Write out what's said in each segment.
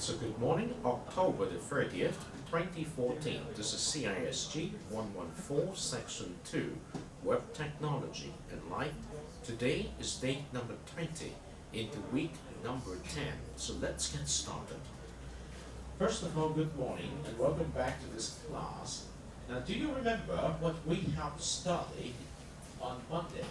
So good morning, October the 30th, 2014. This is CISG114, Section 2, Web Technology and Life. Today is date number 20 into week number 10. So let's get started. First of all, good morning and welcome back to this class. Now, do you remember what we have studied on Monday?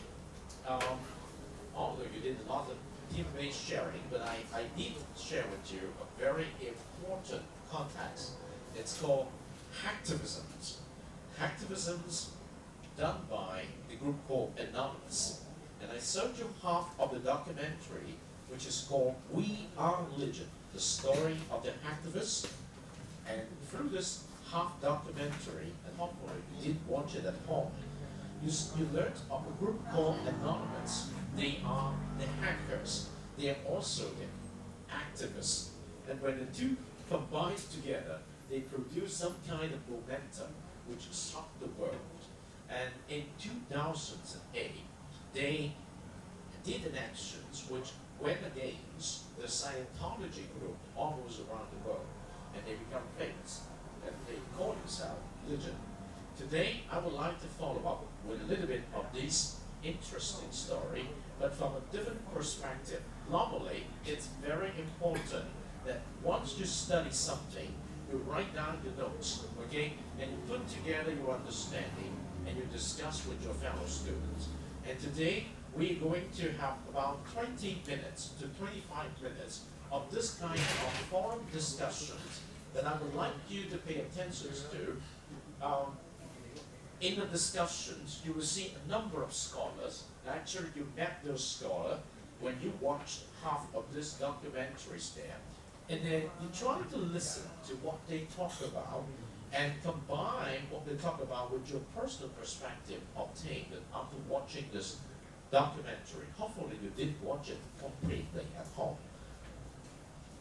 Although you did a lot of team-based sharing, but I did share with you a very important context. It's called hacktivisms. Hacktivisms done by the group called Anonymous. And I showed you half of the documentary, which is called We Are Legion, the story of the hacktivists. And through this half documentary, and hopefully you did watch it at home, you learned of a group called Anonymous. They are the hackers. They are also the activists. And when the two combine together, they produce some kind of momentum which shocked the world. And in 2008, they did an action which went against the Scientology group almost around the world. And they become famous. And they call themselves Legion. Today, I would like to follow up with a little bit of this interesting story, but from a different perspective. Normally, it's very important that once you study something, you write down your notes, okay? And you put together your understanding, and you discuss with your fellow students. And today, we're going to have about 20 minutes to 25 minutes of this kind of forum discussions that I would like you to pay attention to. In the discussions, you will see a number of scholars. Actually, you met those scholars when you watched half of this documentaries there. And then you try to listen to what they talk about and combine what they talk about with your personal perspective obtained after watching this documentary. Hopefully, you did watch it completely at home.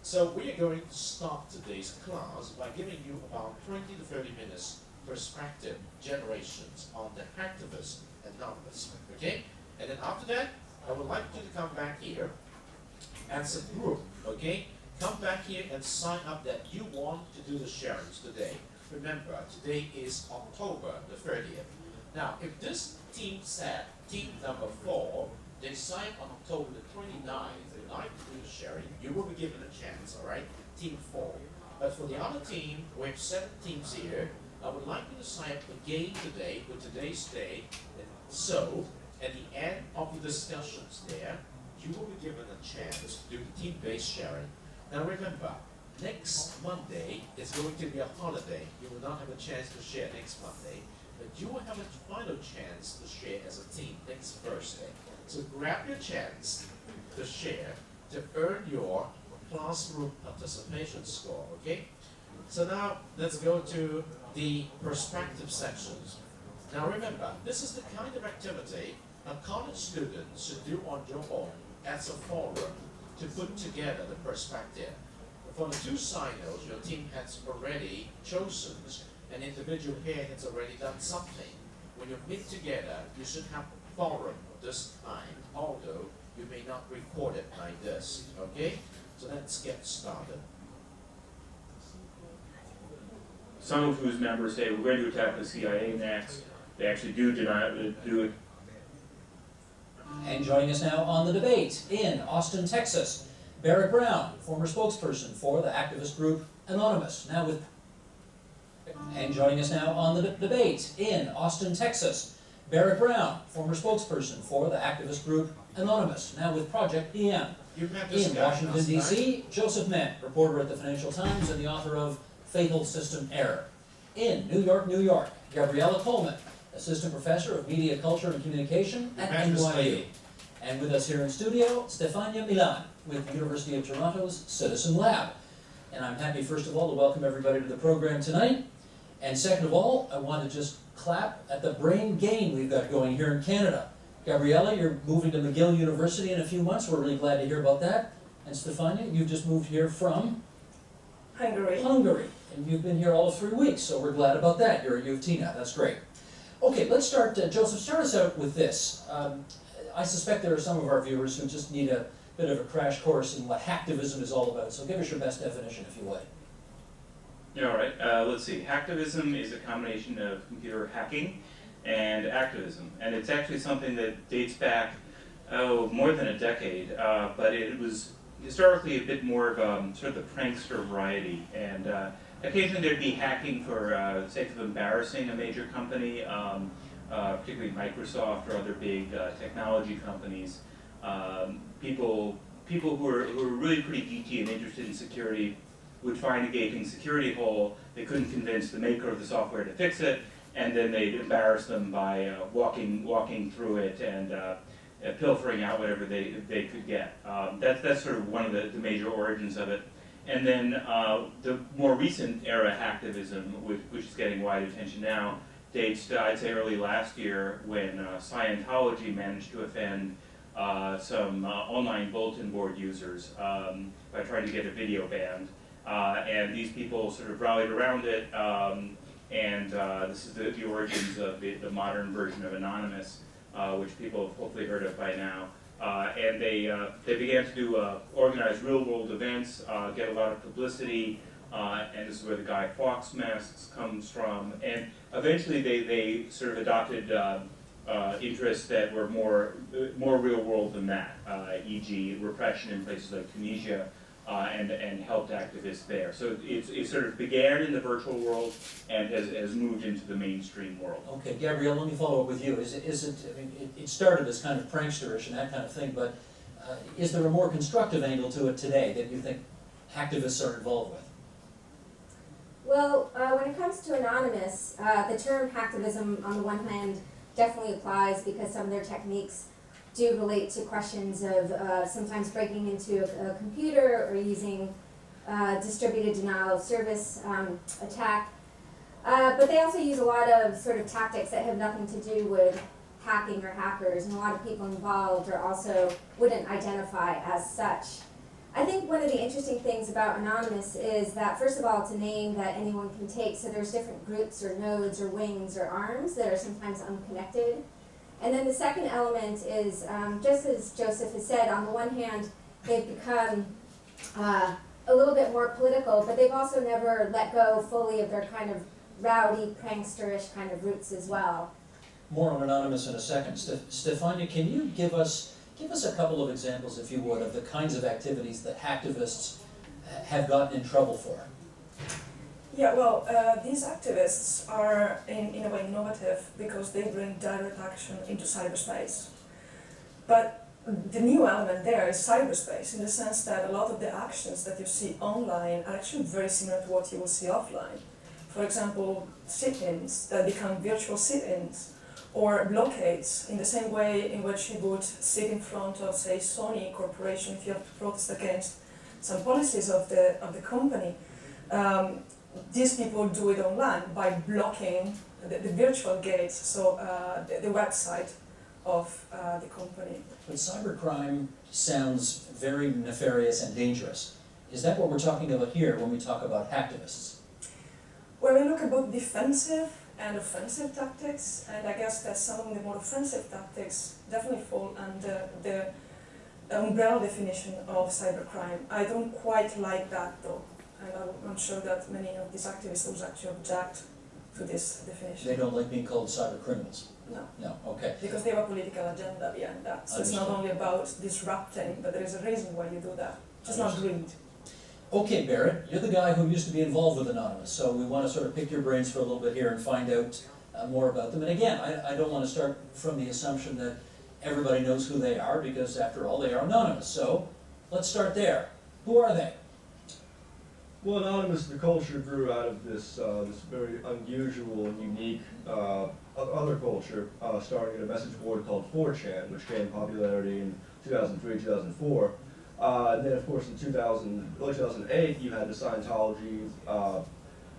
So we are going to start today's class by giving you about 20 to 30 minutes perspective generations on the hacktivists Anonymous. Okay? And then after that, I would like you to come back here as a group. Okay? Come back here and sign up that you want to do the sharings today. Remember, today is October the 30th. Now, if this team said, team number 4, they sign on October the 29th, they like to do the sharing, you will be given a chance, all right? Team 4. But for the other team, we have 7 teams here. I would like you to sign up again today with today's day. And so, at the end of the discussions there, you will be given a chance to do the team-based sharing. Now remember, next Monday is going to be a holiday. You will not have a chance to share next Monday, but you will have a final chance to share as a team next Thursday. So grab your chance to share to earn your classroom participation score, okay? So now, let's go to the perspective sections. Now remember, this is the kind of activity a college student should do on your own as a forum to put together the perspective. For the 2 signers, your team has already chosen, an individual here has already done something. When you meet together, you should have a forum of this kind, although you may not record it like this, okay? So let's get started. Some of whose members say we're going to attack the CIA next. They actually do it. And joining us now on the debate in Austin, Texas, Barrett Brown, former spokesperson for the activist group Anonymous. And joining us now on the debate in Austin, Texas, Barrett Brown, former spokesperson for the activist group Anonymous, now with Project PM. You met this In guy Washington, D.C., Joseph Ment, reporter at the Financial Times and the author of Fatal System Error. In New York, New York, Gabriella Coleman, assistant professor of media culture and communication at NYU. And with us here in studio, Stefania Milan with the University of Toronto's Citizen Lab. And I'm happy, first of all, to welcome everybody to the program tonight. And second of all, I want to just clap at the brain gain we've got going here in Canada. Gabriella, you're moving to McGill University in a few months. We're really glad to hear about that. And Stefania, you've just moved here from Hungary. And you've been here all of 3 weeks, so we're glad about that. You're at U of T now. That's great. Okay, let's start. Joseph, start us out with this. I suspect there are some of our viewers who just need a bit of a crash course in what hacktivism is all about. So give us your best definition, if you would. Yeah, all right. Let's see. Hacktivism is a combination of computer hacking and activism, and it's actually something that dates back, more than a decade, but it was historically a bit more of sort of the prankster variety, and occasionally there'd be hacking for the sake of embarrassing a major company, particularly Microsoft or other big technology companies. People who are really pretty geeky and interested in security would find a gaping security hole. They couldn't convince the maker of the software to fix it, and then they'd embarrass them by walking through it and pilfering out whatever they could get. That's sort of one of the major origins of it. And then the more recent era hacktivism, which is getting wide attention now, dates to, I'd say, early last year when Scientology managed to offend some online bulletin board users by trying to get a video banned. And these people sort of rallied around it, and this is the origins of the modern version of Anonymous, which people have hopefully heard of by now. And they began to do organize real-world events, get a lot of publicity, and this is where the Guy Fawkes masks comes from. And eventually they sort of adopted interests that were more real-world than that, e.g. repression in places like Tunisia, and helped activists there. So it sort of began in the virtual world and has moved into the mainstream world. Okay, Gabrielle, let me follow up with you. Is it, I mean, it started as kind of pranksterish and that kind of thing, but is there a more constructive angle to it today that you think hacktivists are involved with? Well, when it comes to Anonymous, the term hacktivism on the one hand definitely applies because some of their techniques do relate to questions of sometimes breaking into a computer or using distributed denial of service attack. But they also use a lot of sort of tactics that have nothing to do with hacking or hackers, and a lot of people involved are also wouldn't identify as such. I think one of the interesting things about Anonymous is that, first of all, it's a name that anyone can take, so there's different groups or nodes or wings or arms that are sometimes unconnected. And then the second element is, just as Joseph has said, on the one hand, they've become a little bit more political, but they've also never let go fully of their kind of rowdy, prankster-ish kind of roots as well. More on Anonymous in a second. Stefania, can you give us a couple of examples, if you would, of the kinds of activities that hacktivists have gotten in trouble for? Yeah, well, these activists are in a way innovative because they bring direct action into cyberspace. But the new element there is cyberspace, in the sense that a lot of the actions that you see online are actually very similar to what you will see offline. For example, sit-ins that become virtual sit-ins, or blockades, in the same way in which you would sit in front of, say, Sony Corporation if you have to protest against some policies of the company. These people do it online by blocking the virtual gates, so the website of the company. But cybercrime sounds very nefarious and dangerous. Is that what we're talking about here when we talk about hacktivists? Well, we look at both defensive and offensive tactics, and I guess that some of the more offensive tactics definitely fall under the umbrella definition of cybercrime. I don't quite like that though, and I'm sure that many of these activists would actually object to this definition. They don't like being called cyber criminals? No. No, okay. Because they have a political agenda behind that. So it's not only about disrupting, but there is a reason why you do that. It's not greed. Okay, Barrett, you're the guy who used to be involved with Anonymous, so we want to sort of pick your brains for a little bit here and find out more about them. And again, I don't want to start from the assumption that everybody knows who they are, because after all, they are anonymous. So let's start there. Who are they? Well, Anonymous, the culture grew out of this very unusual and unique other culture, starting at a message board called 4chan, which gained popularity in 2003, 2004. And then, of course, in early 2008, you had the Scientology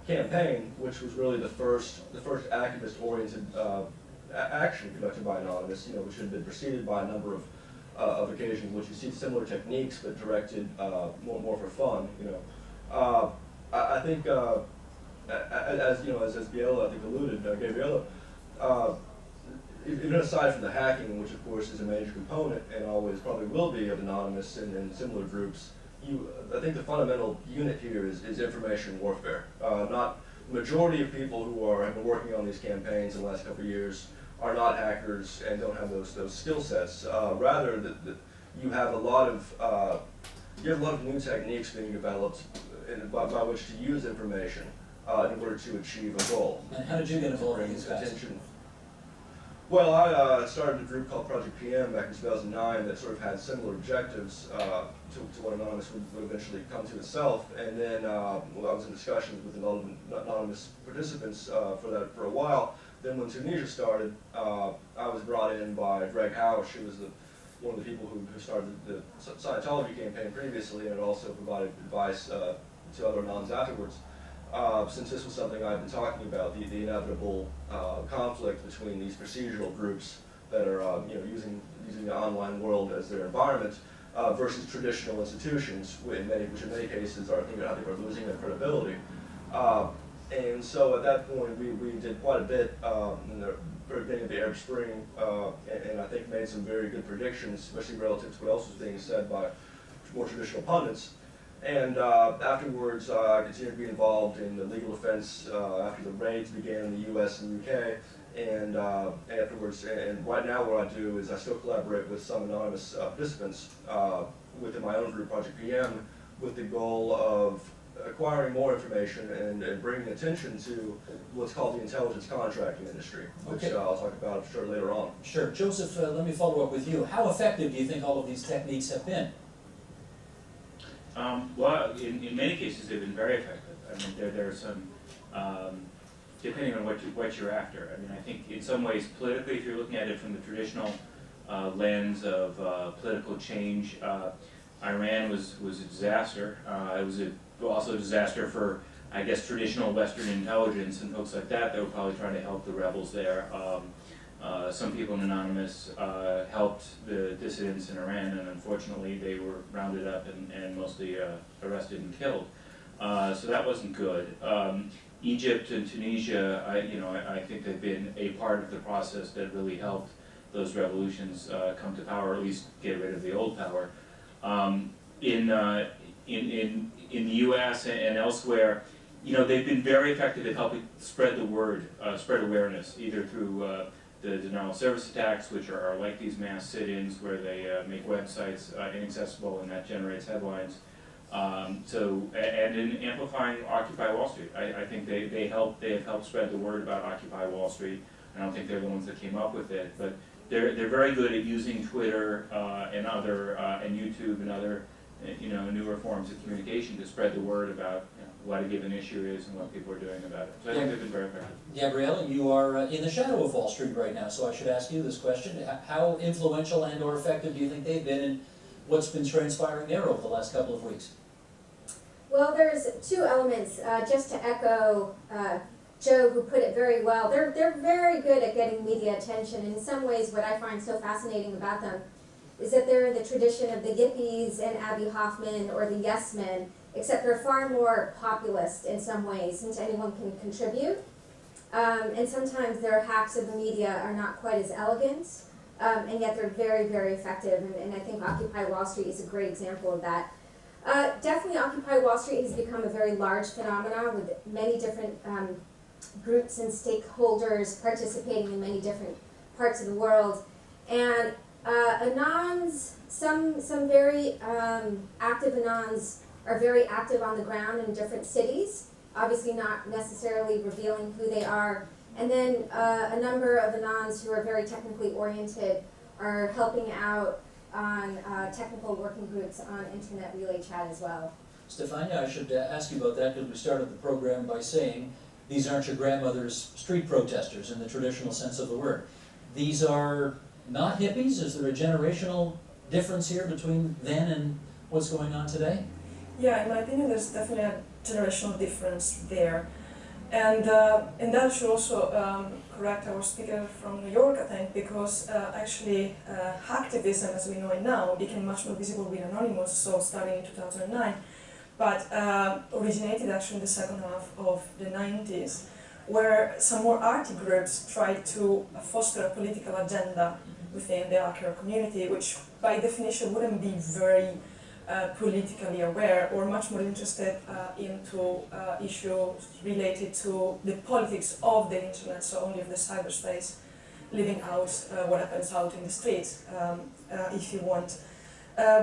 campaign, which was really the first activist-oriented action conducted by Anonymous, which had been preceded by a number of occasions in which you see similar techniques, but directed more for fun. I think, as Gabriella, I think, alluded, Gabriella, even aside from the hacking, which of course is a major component and always probably will be of anonymous and similar groups, I think the fundamental unit here is information warfare. Not the majority of people who have been working on these campaigns in the last couple of years are not hackers and don't have those skill sets. Rather, that you have a lot of new techniques being developed by which to use information in order to achieve a goal. And how did you get involved in these guys? Attention. Well, I started a group called Project PM back in 2009 that sort of had similar objectives to what Anonymous would eventually come to itself. And then I was in discussions with anonymous participants for a while. Then when Tunisia started, I was brought in by Greg Hausch, who was one of the people who started the Scientology campaign previously, and also provided advice to other anons afterwards. Since this was something I've been talking about, the inevitable conflict between these procedural groups that are using the online world as their environment versus traditional institutions, which in many cases I think are losing their credibility. And so at that point we did quite a bit in the very beginning of the Arab Spring, and I think made some very good predictions, especially relative to what else was being said by more traditional pundits. And afterwards, I continued to be involved in the legal defense after the raids began in the U.S. and U.K. And afterwards, and right now what I do is I still collaborate with some anonymous participants within my own group, Project PM, with the goal of acquiring more information and bringing attention to what's called the intelligence contracting industry, which Okay. I'll talk about sure later on. Sure. Joseph, let me follow up with you. How effective do you think all of these techniques have been? Well, in many cases, they've been very effective. I mean, there are some, depending on what you're after. I mean, I think in some ways, politically, if you're looking at it from the traditional lens of political change, Iran was a disaster. It was also a disaster for, I guess, traditional Western intelligence and folks like that were probably trying to help the rebels there. Some people in Anonymous helped the dissidents in Iran, and unfortunately they were rounded up and mostly arrested and killed. So that wasn't good. Egypt and Tunisia, I think they've been a part of the process that really helped those revolutions come to power, or at least get rid of the old power. In the U.S. and elsewhere, they've been very effective at helping spread the word, spread awareness, either through the denial of service attacks, which are like these mass sit-ins where they make websites inaccessible and that generates headlines. And in amplifying Occupy Wall Street, I think they have helped spread the word about Occupy Wall Street. I don't think they're the ones that came up with it, but they're very good at using Twitter and YouTube and other newer forms of communication to spread the word about what a given issue is and what people are doing about it. So I think they've been very effective. Gabriella, you are in the shadow of Wall Street right now, so I should ask you this question. How influential and or effective do you think they've been in what's been transpiring there over the last couple of weeks? Well, there's two elements, just to echo Joe, who put it very well. They're very good at getting media attention. In some ways, what I find so fascinating about them is that they're in the tradition of the Yippies and Abby Hoffman or the Yes Men, except they're far more populist in some ways, since anyone can contribute. And sometimes their hacks of the media are not quite as elegant, and yet they're very, very effective. And I think Occupy Wall Street is a great example of that. Definitely Occupy Wall Street has become a very large phenomenon with many different groups and stakeholders participating in many different parts of the world. And Anons, some very active Anons are very active on the ground in different cities, obviously not necessarily revealing who they are. And then a number of Anons who are very technically oriented are helping out on technical working groups on internet relay chat as well. Stefania, I should ask you about that because we started the program by saying these aren't your grandmother's street protesters in the traditional sense of the word. These are not hippies? Is there a generational difference here between then and what's going on today? Yeah, in my opinion, there's definitely a generational difference there. And that should also correct our speaker from New York, I think, because actually hacktivism, as we know it now, became much more visible with Anonymous, so starting in 2009, but originated actually in the second half of the 90s, where some more arty groups try to foster a political agenda within the hacker community, which by definition wouldn't be very politically aware or much more interested into issues related to the politics of the internet, so only of the cyberspace, leaving out what happens out in the streets, if you want.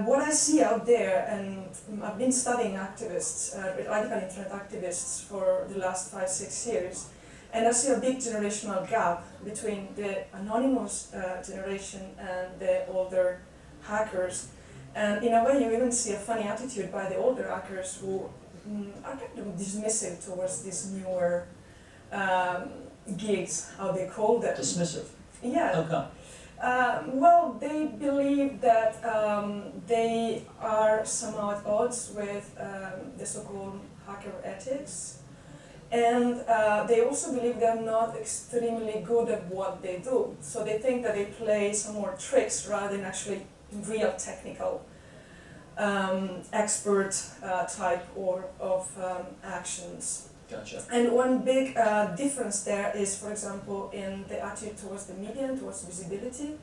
What I see out there, and I've been studying activists, radical internet activists for the last 5-6 years, and I see a big generational gap between the anonymous generation and the older hackers. And in a way, you even see a funny attitude by the older hackers who are kind of dismissive towards these newer gigs, how they call them. Dismissive. Yeah. How come? Well, they believe that they are somehow at odds with the so-called hacker ethics, and they also believe they're not extremely good at what they do. So they think that they play some more tricks rather than actually real technical expert type of actions. Gotcha. And one big difference there is, for example, in the attitude towards the media and towards visibility.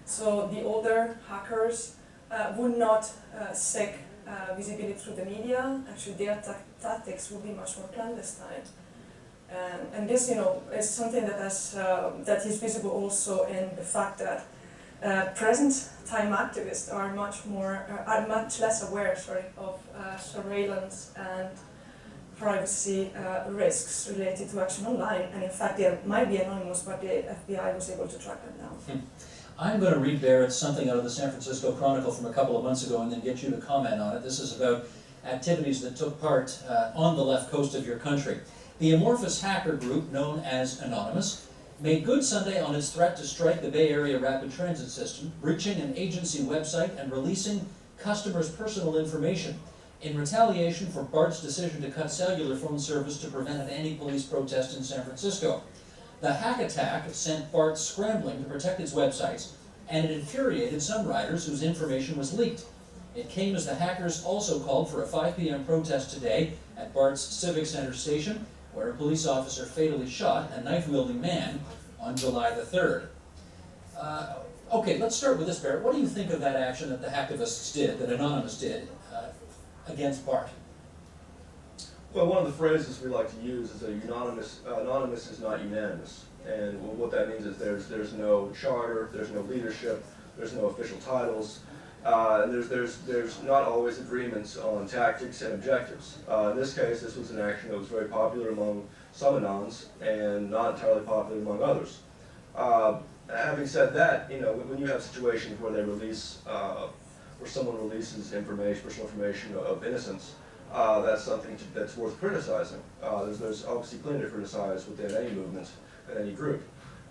So the older hackers would not seek visibility through the media. Actually, their tactics would be much more clandestine. And this, is something that that is visible also in the fact that present-time activists are much less aware, of surveillance and privacy risks related to action online, and in fact they might be anonymous, but the FBI was able to track them down. I'm going to read, Barrett, something out of the San Francisco Chronicle from a couple of months ago and then get you to comment on it. This is about activities that took part on the left coast of your country. The amorphous hacker group known as Anonymous made good Sunday on its threat to strike the Bay Area rapid transit system, breaching an agency website and releasing customers' personal information in retaliation for BART's decision to cut cellular phone service to prevent an anti-police protest in San Francisco. The hack attack sent BART scrambling to protect its websites, and it infuriated some riders whose information was leaked. It came as the hackers also called for a 5 p.m. protest today at BART's Civic Center station, where a police officer fatally shot a knife-wielding man on July the 3rd. Okay, let's start with this, Barrett. What do you think of that action that the hacktivists did, that Anonymous did, against BART? Well, one of the phrases we like to use is that anonymous is not unanimous. And what that means is there's no charter, there's no leadership, there's no official titles, and there's not always agreements on tactics and objectives. In this case, this was an action that was very popular among some Anons and not entirely popular among others. Having said that, when you have situations where they release, where someone releases personal information of innocence, that's something that's worth criticizing. There's obviously plenty to criticize within any movement and any group.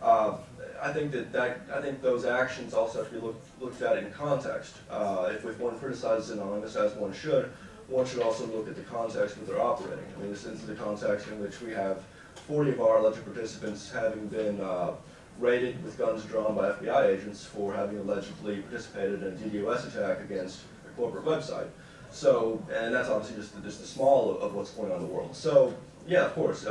I think those actions also have to be looked at in context. If one criticizes Anonymous, as one should also look at the context that they're operating. I mean, this is the context in which we have 40 of our alleged participants having been raided with guns drawn by FBI agents for having allegedly participated in a DDoS attack against a corporate website. So, and that's obviously just the small of what's going on in the world. So, yeah, of course,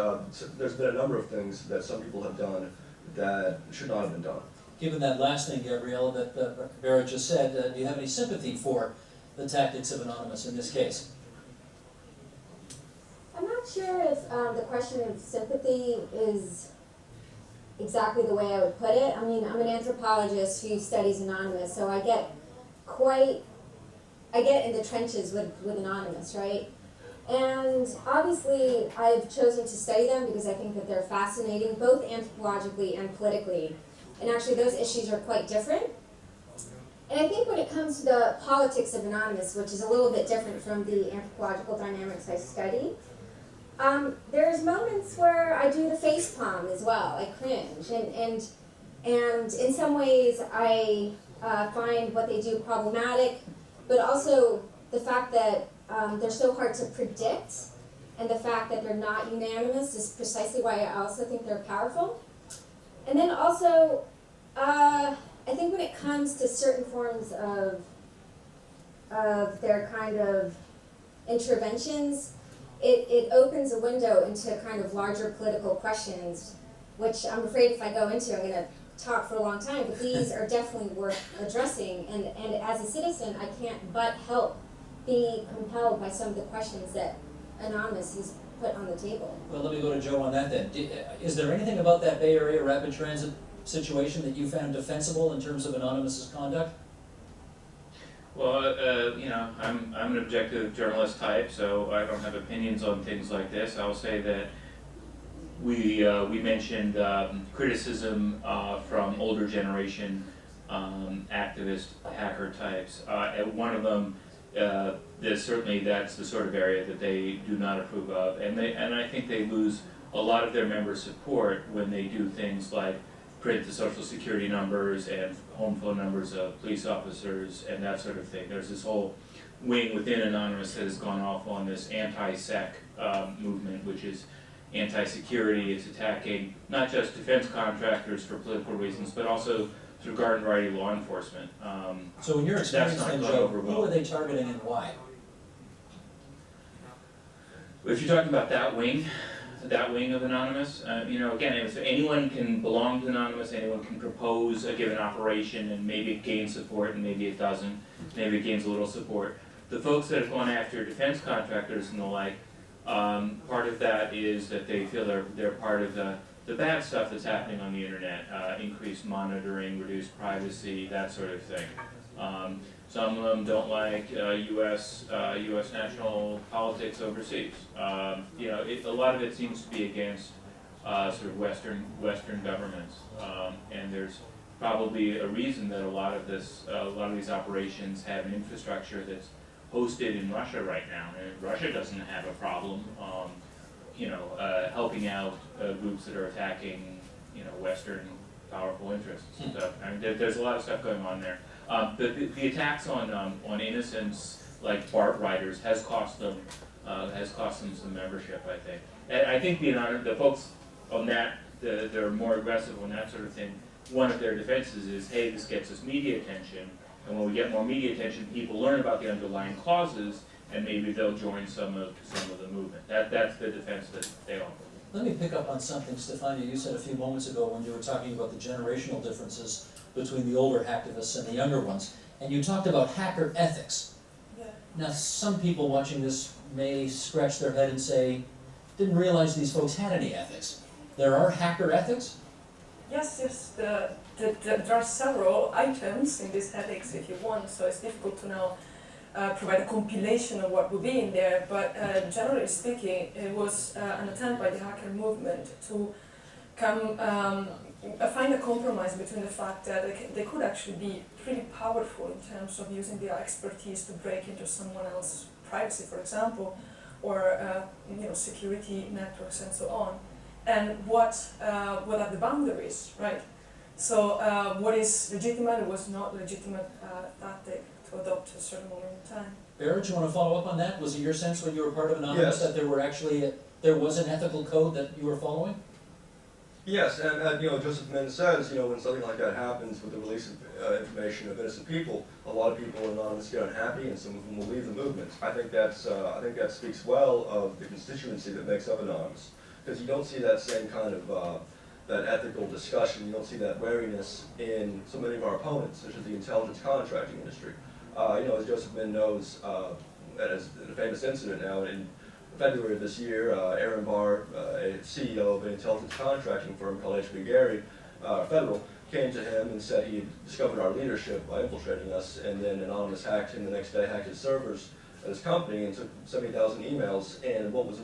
there's been a number of things that some people have done that should not have been done. Given that last thing, Gabriella, that Barrett just said, do you have any sympathy for the tactics of Anonymous in this case? I'm not sure if the question of sympathy is exactly the way I would put it. I mean, I'm an anthropologist who studies Anonymous, so I get in the trenches with Anonymous, right? And obviously, I've chosen to study them because I think that they're fascinating, both anthropologically and politically. And actually, those issues are quite different. And I think when it comes to the politics of Anonymous, which is a little bit different from the anthropological dynamics I study, there's moments where I do the face palm as well. I cringe, and in some ways, I find what they do problematic, but also the fact that they're so hard to predict, and the fact that they're not unanimous is precisely why I also think they're powerful. And then also, I think when it comes to certain forms of their kind of interventions, it opens a window into kind of larger political questions, which I'm afraid if I go into, I'm gonna talk for a long time, but these are definitely worth addressing, and as a citizen, I can't but help being compelled by some of the questions that Anonymous has put on the table. Well, let me go to Joe on that then. Is there anything about that Bay Area rapid transit situation that you found defensible in terms of Anonymous's conduct? Well, you know, I'm an objective journalist type, so I don't have opinions on things like this. I'll say that we mentioned criticism from older generation activist hacker types. And one of them, that's the sort of area that they do not approve of, and I think they lose a lot of their member support when they do things like print the social security numbers and home phone numbers of police officers and that sort of thing. There's this whole wing within Anonymous that has gone off on this anti-sec movement, which is anti-security. It's attacking not just defense contractors for political reasons, but also through garden variety law enforcement. So in your experience not then, gone Joe, over well. who are they targeting and why? If you're talking about that wing of Anonymous, you know, again, if anyone can belong to Anonymous, anyone can propose a given operation, and maybe it gains support and maybe it doesn't, maybe it gains a little support. The folks that have gone after defense contractors and the like, part of that is that they feel they're part of the bad stuff that's happening on the internet, increased monitoring, reduced privacy, that sort of thing. Some of them don't like U.S. national politics overseas. You know, a lot of it seems to be against sort of Western governments, and there's probably a reason that a lot of these operations have an infrastructure that's hosted in Russia right now, and Russia doesn't have a problem, you know, helping out groups that are attacking, you know, Western powerful interests. So I mean, there's a lot of stuff going on there. The attacks on innocents like BART riders has cost them some membership, I think. And I think the folks on that they're more aggressive on that sort of thing. One of their defenses is, hey, this gets us media attention, and when we get more media attention, people learn about the underlying causes, and maybe they'll join some of the movement. That's the defense that they offer. Let me pick up on something, Stefania, you said a few moments ago when you were talking about the generational differences between the older hacktivists and the younger ones, and you talked about hacker ethics. Yeah. Now, some people watching this may scratch their head and say, didn't realize these folks had any ethics. There are hacker ethics? Yes. There are several items in this ethics if you want, so it's difficult to now provide a compilation of what would be in there, but generally speaking, it was an attempt by the hacker movement to find a compromise between the fact that they could actually be pretty powerful in terms of using their expertise to break into someone else's privacy, for example, or you know, security networks and so on. And what are the boundaries, right? So what is legitimate and what's not legitimate tactic to adopt at a certain moment in time. Barrett, you want to follow up on that? Was it your sense when you were part of Anonymous Yes. that there was an ethical code that you were following? Yes, and you know, Joseph Min says, you know, when something like that happens with the release of information of innocent people, a lot of people in Anonymous get unhappy, and some of them will leave the movement. I think that speaks well of the constituency that makes up Anonymous, because you don't see that same kind of that ethical discussion. You don't see that wariness in so many of our opponents, such as the intelligence contracting industry. You know, as Joseph Min knows, as a famous incident now in February of this year, Aaron Barr, a CEO of an intelligence contracting firm called HB Gary Federal, came to him and said he had discovered our leadership by infiltrating us, and then Anonymous hacked him the next day, hacked his servers at his company, and took 70,000 emails. And what was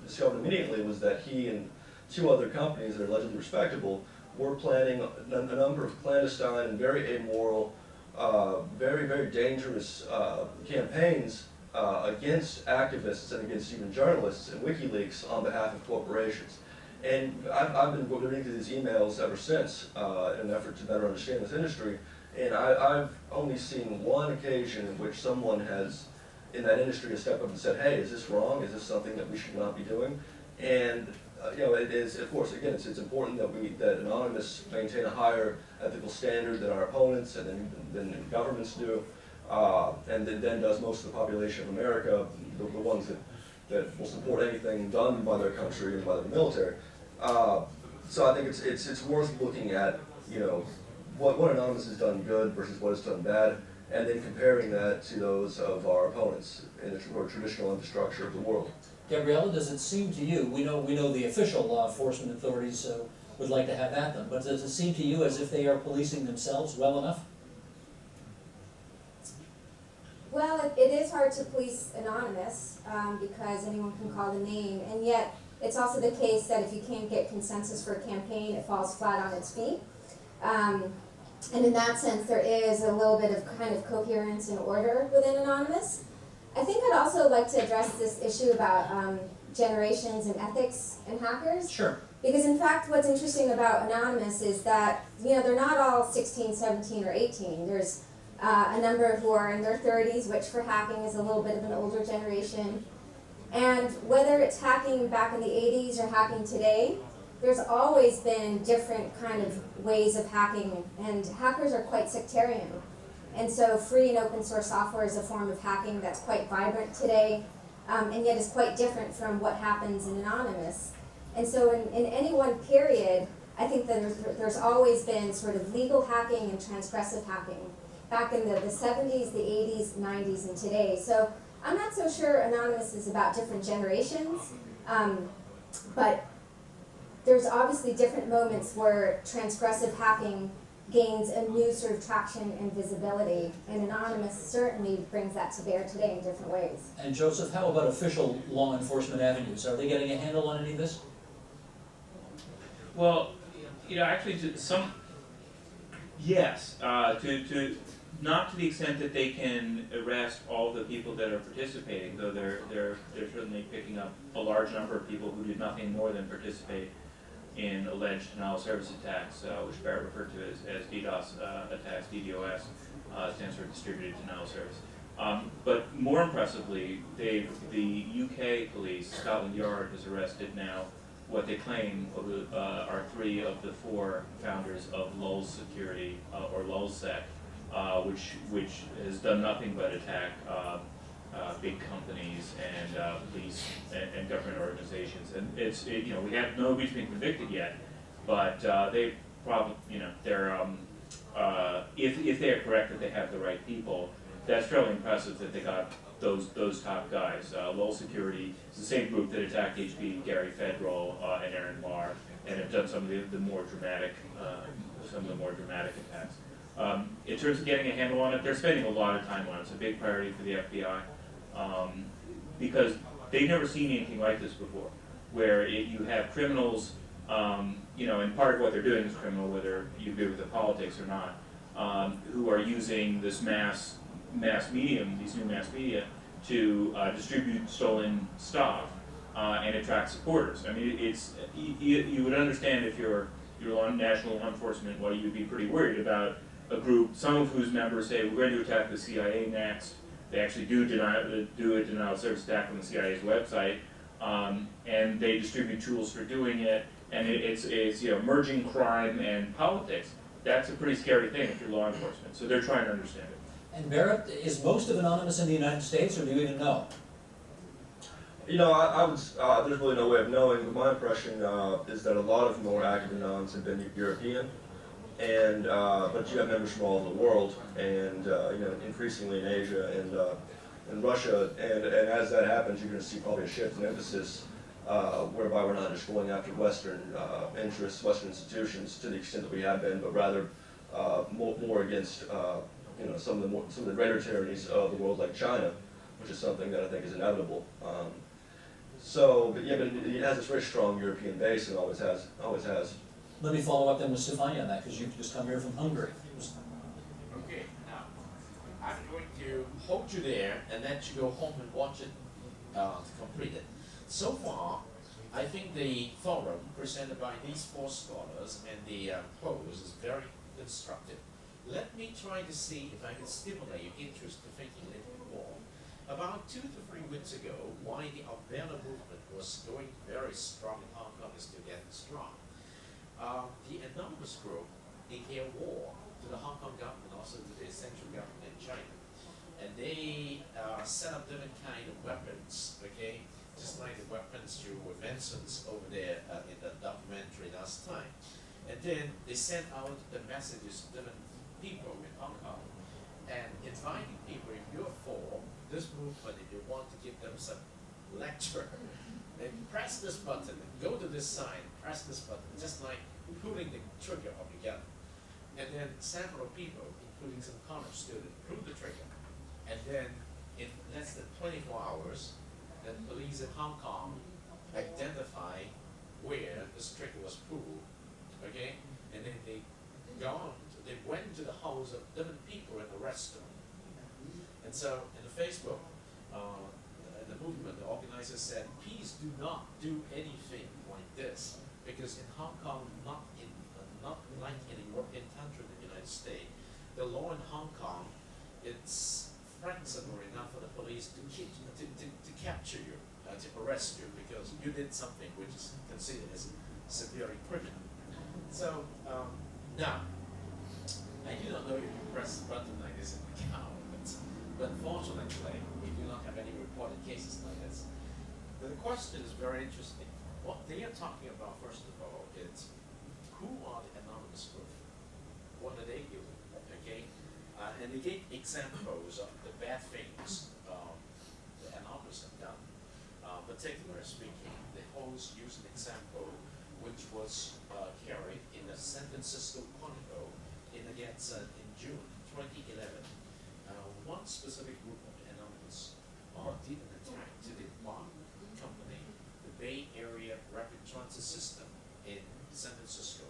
discovered immediately was that he and two other companies that are allegedly respectable were planning a number of clandestine and very amoral, very, very dangerous campaigns against activists and against even journalists and WikiLeaks on behalf of corporations. And I've been reading through these emails ever since in an effort to better understand this industry, and I've only seen one occasion in which someone has, in that industry, has stepped up and said, hey, is this wrong? Is this something that we should not be doing? And you know, it is, of course, again, it's important that Anonymous maintain a higher ethical standard than our opponents and than governments do, and then does most of the population of America, the ones that that will support anything done by their country and by the military. So I think it's worth looking at, you know, what Anonymous has done good versus what it's done bad, and then comparing that to those of our opponents in the traditional infrastructure of the world. Gabriella, does it seem to you, we know the official law enforcement authorities would like to have that done, but does it seem to you as if they are policing themselves well enough? Well, it is hard to police anonymous, because anyone can call the name, and yet it's also the case that if you can't get consensus for a campaign, it falls flat on its feet. And in that sense, there is a little bit of kind of coherence and order within Anonymous. I think I'd also like to address this issue about generations and ethics and hackers. Sure. Because in fact, what's interesting about Anonymous is that, you know, they're not all 16, 17, or 18. There's a number who are in their 30s, which for hacking is a little bit of an older generation. And whether it's hacking back in the 80s or hacking today, there's always been different kind of ways of hacking, and hackers are quite sectarian. And so free and open source software is a form of hacking that's quite vibrant today, and yet is quite different from what happens in Anonymous. And so in any one period, I think that there's always been sort of legal hacking and transgressive hacking, back in the 70s, the 80s, 90s, and today. So I'm not so sure Anonymous is about different generations, but there's obviously different moments where transgressive hacking gains a new sort of traction and visibility, and Anonymous certainly brings that to bear today in different ways. And Joseph, how about official law enforcement avenues? Are they getting a handle on any of this? Well, you know, actually, yes, not to the extent that they can arrest all the people that are participating, though they're certainly picking up a large number of people who did nothing more than participate in alleged denial of service attacks, which Barrett referred to as DDoS attacks. DDoS stands for distributed denial of service. But more impressively, the UK police, Scotland Yard, has arrested now what they claim are 3 of the 4 founders of Lulz Security, or Lulzsec, which has done nothing but attack big companies and police and government organizations. And you know, we have nobody's been convicted yet, but they probably, you know, they're if they are correct that they have the right people, that's fairly impressive that they got those top guys. Lulz Security is the same group that attacked HP, Gary Federal, and Aaron Barr, and have done some of the more dramatic attacks. In terms of getting a handle on it, they're spending a lot of time on it. It's a big priority for the FBI, because they've never seen anything like this before, where you have criminals, you know, and part of what they're doing is criminal, whether you agree with the politics or not, who are using this mass medium, these new mass media, to distribute stolen stuff and attract supporters. I mean, it's you would understand if you're on national law enforcement, why you'd be pretty worried about a group, some of whose members say, we're going to attack the CIA next. They actually do a denial of service attack on the CIA's website, and they distribute tools for doing it, and it's you know, merging crime and politics. That's a pretty scary thing if you're law enforcement, so they're trying to understand it. And Barrett, is most of Anonymous in the United States, or do you even know? You know, I would, there's really no way of knowing, but my impression is that a lot of more active Anons have been European, and but you have members from all over the world, and you know, increasingly in Asia and Russia, and as that happens, you're going to see probably a shift in emphasis, whereby we're not just going after Western interests, Western institutions to the extent that we have been, but rather more against you know, some of the greater tyrannies of the world, like China, which is something that I think is inevitable. But yeah, but it has this very strong European base, and always has. Let me follow up then with Stefania on that, because you've just come here from Hungary. Okay, now, I'm going to hold you there and let you go home and watch it completed. So far, I think the forum presented by these 4 scholars and the pose is very instructive. Let me try to see if I can stimulate your interest to thinking a little bit more. About 2 to 3 weeks ago, why the Alberta movement was going very strong in Hong Kong is still getting strong. The Anonymous group declared war to the Hong Kong government, also to the central government in China. And they set up different kind of weapons, okay, just like the weapons you were mentioned over there in the documentary last time. And then they sent out the messages to different people in Hong Kong and inviting people, if you're for this movement, if you want to give them some lecture, then press this button, go to this sign, press this button, just like pulling the trigger of your gun. And then several people, including some college students, pulled the trigger. And then in less than 24 hours, the police in Hong Kong identified where this trigger was pulled, okay? And then they went to the house of different people and arrested them. And so in the Facebook, the movement, the organizers said, please do not do anything like this, because in Hong Kong, not like in a European country, the United States, the law in Hong Kong, it's flexible enough for the police to capture you, to arrest you, because you did something which is considered as severely criminal. So now, I do not know if you press the button like this in the car, but fortunately, we do not have any reported cases like this. But the question is very interesting. What they are talking about, first of all, is who are the anonymous group? What are they doing? Okay, and they gave examples of the bad things the anonymous have done. Particularly speaking, the host used an example which was carried in the San Francisco Chronicle in June 2011. One specific group of anonymous did an attack to the bomb company, the Bay Area Rapid Transit System in San Francisco,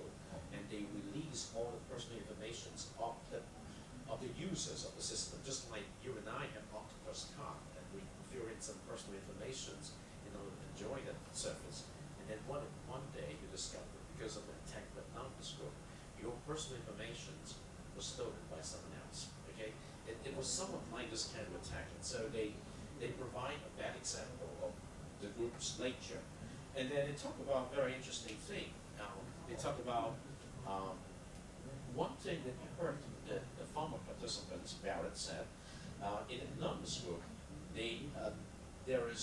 and they released all the personal information of the users of the system, just like you and I have Octopus card, and we fill in some personal information in order to enjoy that service. And then one day you discover, because of the attack of the anonymous group, your personal information was stolen by someone else. Okay, it was somewhat like this kind of attack, and so they provide a bad example of the group's nature. And then they talk about a very interesting thing. They talk about one thing that you heard the former participants, Barrett said, in an anonymous group, there is